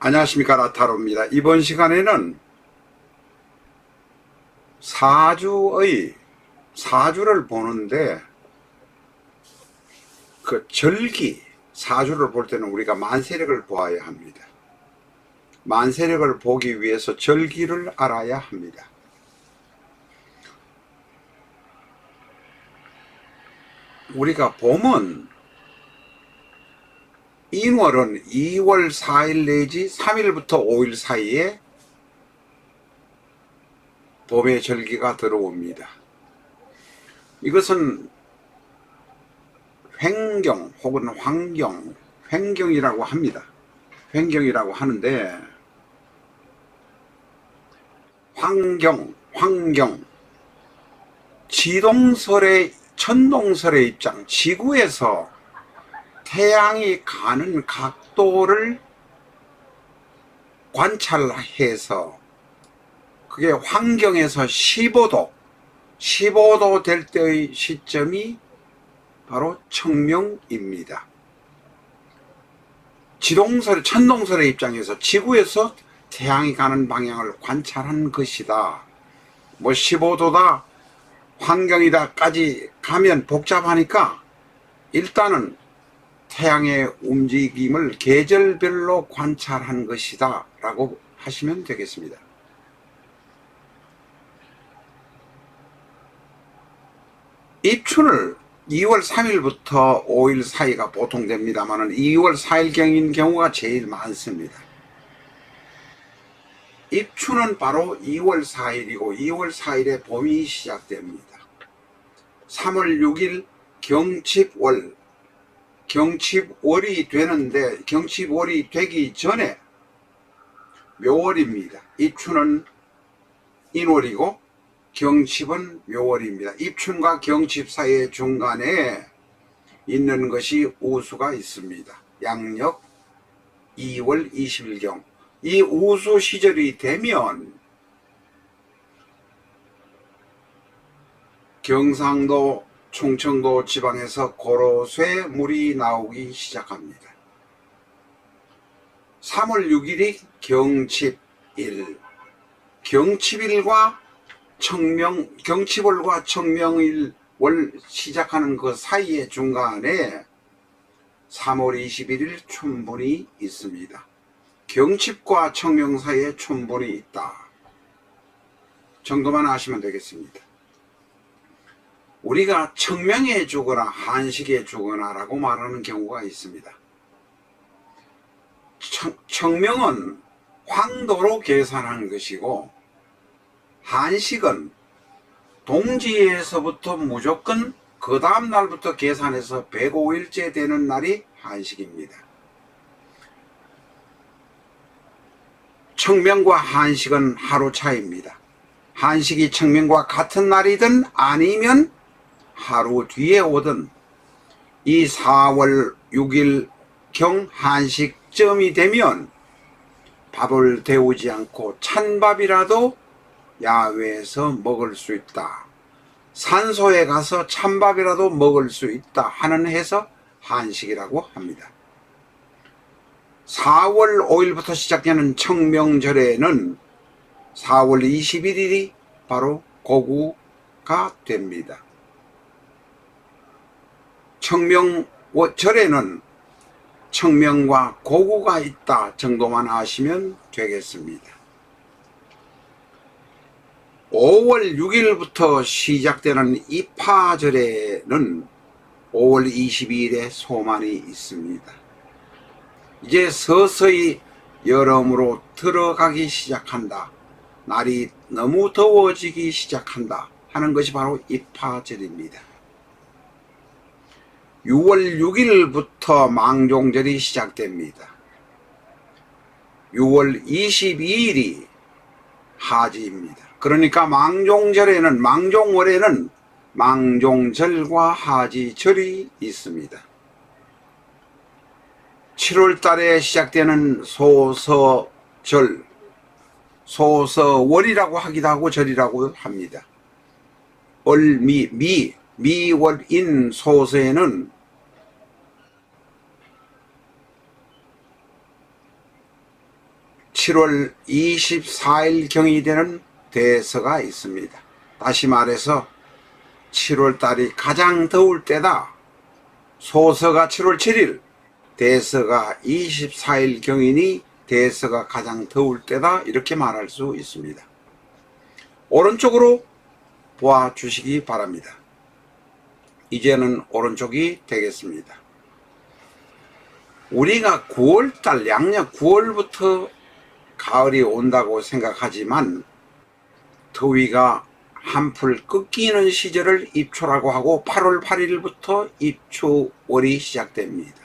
안녕하십니까, 라타로입니다. 이번 시간에는 사주를 보는데 그 절기 사주를 볼 때는 우리가 만세력을 보아야 합니다. 만세력을 보기 위해서 절기를 알아야 합니다. 우리가 보면 인월은 2월 4일 내지 3일부터 5일 사이에 봄의 절기가 들어옵니다. 이것은 횡경 혹은 환경, 횡경이라고 합니다. 횡경이라고 하는데 환경, 천동설의 입장, 지구에서 태양이 가는 각도를 관찰해서 그게 환경에서 15도 될 때의 시점이 바로 청명입니다. 천동설의 입장에서 지구에서 태양이 가는 방향을 관찰한 것이다. 뭐 15도다, 환경이다까지 가면 복잡하니까 일단은 태양의 움직임을 계절별로 관찰한 것이다 라고 하시면 되겠습니다. 입춘을 2월 3일부터 5일 사이가 보통 됩니다만 2월 4일경인 경우가 제일 많습니다. 입춘은 바로 2월 4일이고 2월 4일에 봄이 시작됩니다. 3월 6일 경칩월이 되는데 경칩월이 되기 전에 묘월입니다. 입춘은 인월이고 경칩은 묘월입니다. 입춘과 경칩 사이의 중간에 있는 것이 우수가 있습니다. 양력 2월 20일경. 이 우수 시절이 되면 경상도, 충청도 지방에서 고로쇠 물이 나오기 시작합니다. 3월 6일이 경칩일, 경칩월과 청명일월 시작하는 그 사이의 중간에 3월 21일 춘분이 있습니다. 경칩과 청명 사이에 춘분이 있다 정도만 아시면 되겠습니다. 우리가 청명에 주거나 한식에 주거나 라고 말하는 경우가 있습니다. 청명은 황도로 계산한 것이고 한식은 동지에서부터 무조건 그 다음 날부터 계산해서 105일째 되는 날이 한식입니다. 청명과 한식은 하루 차이입니다. 한식이 청명과 같은 날이든 아니면 하루 뒤에 오든 이 4월 6일경 한식점이 되면 밥을 데우지 않고 찬밥이라도 야외에서 먹을 수 있다. 산소에 가서 찬밥이라도 먹을 수 있다 하는 해서 한식이라고 합니다. 4월 5일부터 시작되는 청명절에는 4월 21일이 바로 고구가 됩니다. 청명절에는 청명과 고구가 있다 정도만 아시면 되겠습니다. 5월 6일부터 시작되는 입하절에는 5월 22일에 소만이 있습니다. 이제 서서히 여름으로 들어가기 시작한다. 날이 너무 더워지기 시작한다 하는 것이 바로 입하절입니다. 6월 6일부터 망종절이 시작됩니다. 6월 22일이 하지입니다. 그러니까 망종월에는 망종절과 하지절이 있습니다. 7월 달에 시작되는 소서월이라고 하기도 하고 절이라고 합니다. 미월인 소서에는 7월 24일경이 되는 대서가 있습니다. 다시 말해서 7월 달이 가장 더울 때다. 소서가 7월 7일, 대서가 24일경이니 대서가 가장 더울 때다, 이렇게 말할 수 있습니다. 오른쪽으로 보아주시기 바랍니다. 이제는 오른쪽이 되겠습니다. 우리가 9월달, 양력 9월부터 가을이 온다고 생각하지만 더위가 한풀 꺾이는 시절을 입초라고 하고 8월 8일부터 입추월이 시작됩니다.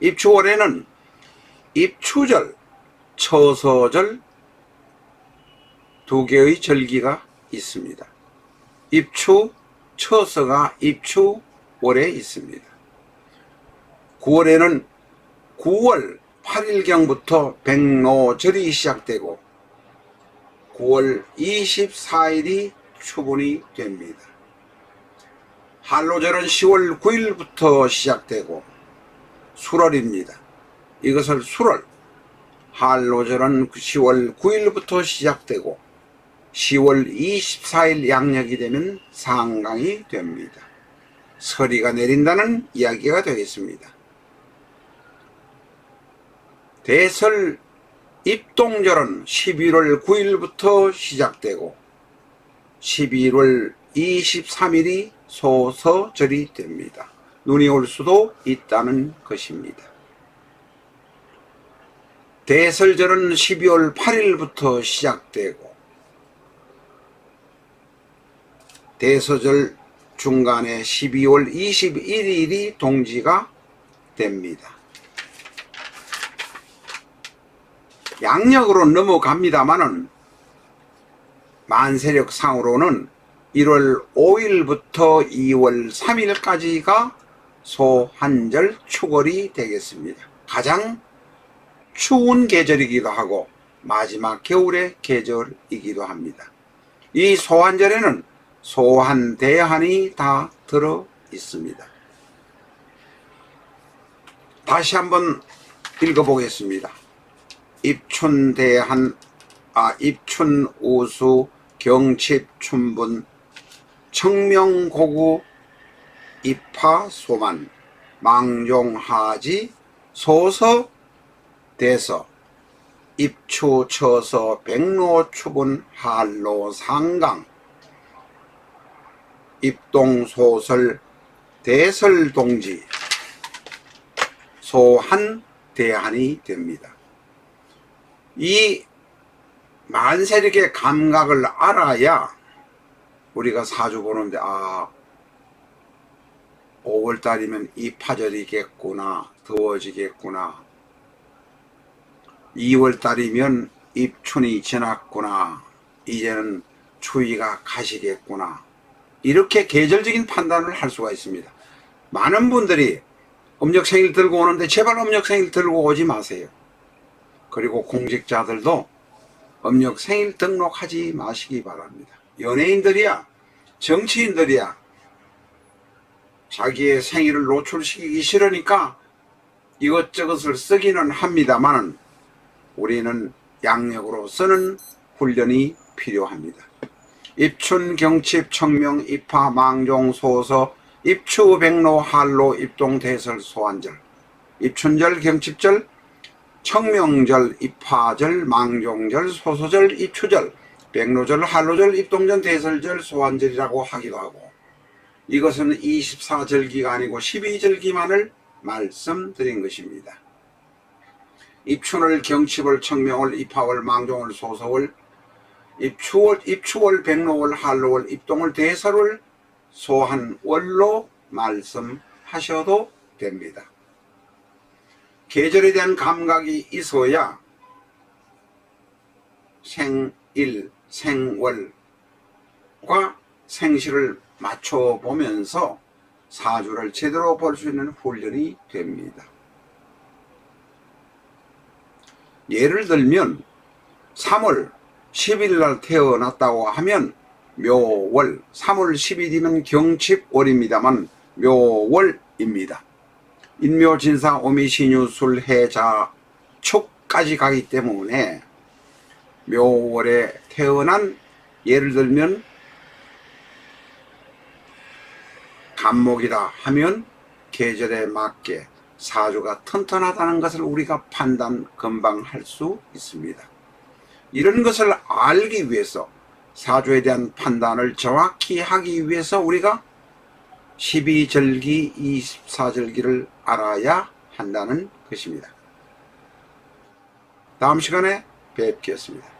입추월에는 입추절, 처서절 두 개의 절기가 있습니다. 입추, 처서가 입추월에 있습니다. 9월에는 9월 8일경부터 백로절이 시작되고 9월 24일이 추분이 됩니다. 한로절은 10월 9일부터 시작되고 술월입니다. 이것을 술월, 한로절은 10월 9일부터 시작되고 10월 24일 양력이 되면 상강이 됩니다. 서리가 내린다는 이야기가 되겠습니다. 대설 입동절은 11월 9일부터 시작되고 11월 23일이 소서절이 됩니다. 눈이 올 수도 있다는 것입니다. 대설절은 12월 8일부터 시작되고 대서절 중간에 12월 21일이 동지가 됩니다. 양력으로 넘어갑니다마는 만세력 상으로는 1월 5일부터 2월 3일까지가 소한절 축월이 되겠습니다. 가장 추운 계절이기도 하고 마지막 겨울의 계절이기도 합니다. 이 소한절에는 소한, 대한이 다 들어 있습니다. 다시 한번 읽어보겠습니다. 입춘대한, 입춘우수, 경칩춘분, 청명고구, 입하소만, 망종하지, 소서, 대서, 입추처서, 백로추분, 한로상강, 입동소설, 대설동지, 소한, 대한이 됩니다. 이 만세력의 감각을 알아야 우리가 사주 보는데 5월달이면 입하절이겠구나, 더워지겠구나, 2월달이면 입춘이 지났구나, 이제는 추위가 가시겠구나, 이렇게 계절적인 판단을 할 수가 있습니다. 많은 분들이 음력생일 들고 오는데 제발 음력생일 들고 오지 마세요. 그리고 공직자들도 음력생일 등록하지 마시기 바랍니다. 연예인들이야, 정치인들이야 자기의 생일을 노출시키기 싫으니까 이것저것을 쓰기는 합니다만 우리는 양력으로 쓰는 훈련이 필요합니다. 입춘, 경칩, 청명, 입하, 망종, 소서, 입추, 백로, 한로, 입동, 대설, 소한절, 입춘절, 경칩절, 청명절, 입하절, 망종절, 소서절, 입추절, 백로절, 한로절, 입동절, 대설절, 소한절이라고 하기도 하고, 이것은 24절기가 아니고 12절기만을 말씀드린 것입니다. 입춘월, 경칩월, 청명월, 입하월, 망종월, 소서월, 입추월, 백로월, 한로월, 입동월, 대설월, 소한월로 말씀하셔도 됩니다. 계절에 대한 감각이 있어야 생일, 생월과 생시를 맞춰보면서 사주를 제대로 볼 수 있는 훈련이 됩니다. 예를 들면 3월 10일 날 태어났다고 하면 묘월, 3월 10일이면 경칩월입니다만 묘월입니다. 인묘진사 오미신유술 해자 축까지 가기 때문에 묘월에 태어난, 예를 들면 간목이다 하면 계절에 맞게 사주가 튼튼하다는 것을 우리가 판단 금방 할 수 있습니다. 이런 것을 알기 위해서, 사주에 대한 판단을 정확히 하기 위해서 우리가 12절기, 24절기를 알아야 한다는 것입니다. 다음 시간에 뵙겠습니다.